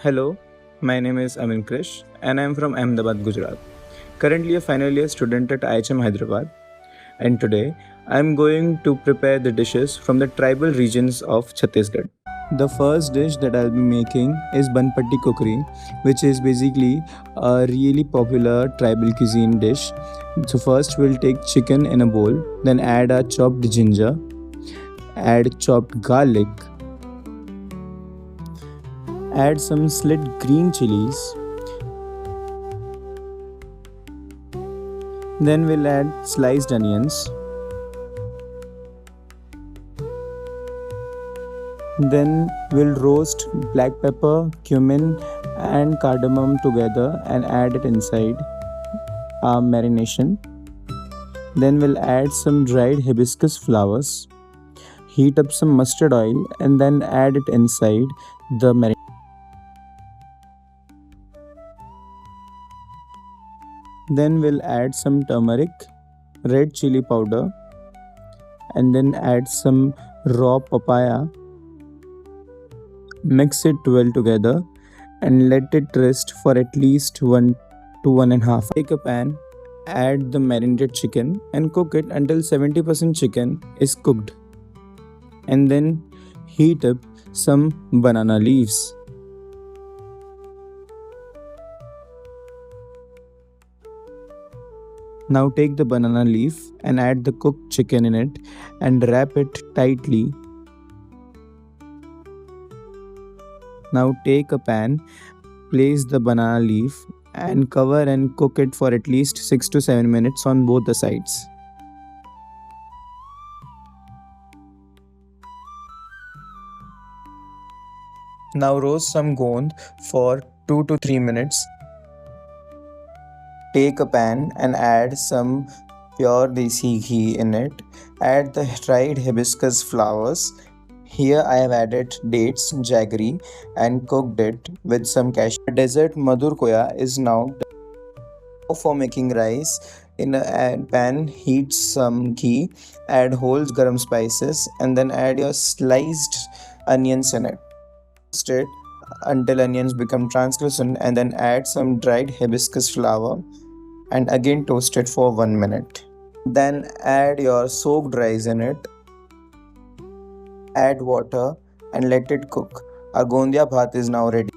Hello, my name is Amin Krish and I am from Ahmedabad, Gujarat. Currently a final year student at IHM Hyderabad, and today I am going to prepare the dishes from the tribal regions of Chhattisgarh. The first dish that I'll be making is Banpatti Kukri, which is basically a really popular tribal cuisine dish. So first we'll take chicken in a bowl, then add a chopped ginger, add chopped garlic, add some slit green chilies, then we'll add sliced onions, then we'll roast black pepper, cumin and cardamom together and add it inside our marination. Then we'll add some dried hibiscus flowers, heat up some mustard oil and then add it inside the marination. Then we'll add some turmeric, red chili powder, and then add some raw papaya. Mix it well together and let it rest for at least 1 to 1.5. Take a pan, add the marinated chicken and cook it until 70% chicken is cooked. And then heat up some banana leaves. Now take the banana leaf and add the cooked chicken in it and wrap it tightly. Now take a pan, place the banana leaf and cover and cook it for at least 6 to 7 minutes on both the sides. Now roast some gond for 2 to 3 minutes. Take a pan and add some pure desi ghee in it. Add the dried hibiscus flowers. Here I have added dates, jaggery and cooked it with some cashews. The dessert Madhur Koya is now done. For making rice, in a pan heat some ghee, add whole garam spices and then add your sliced onions in it. Roast it until onions become translucent and then add some dried hibiscus flower and again toast it for 1 minute. Then add your soaked rice in it. Add water and let it cook. Our Gondiya Bhat is now ready.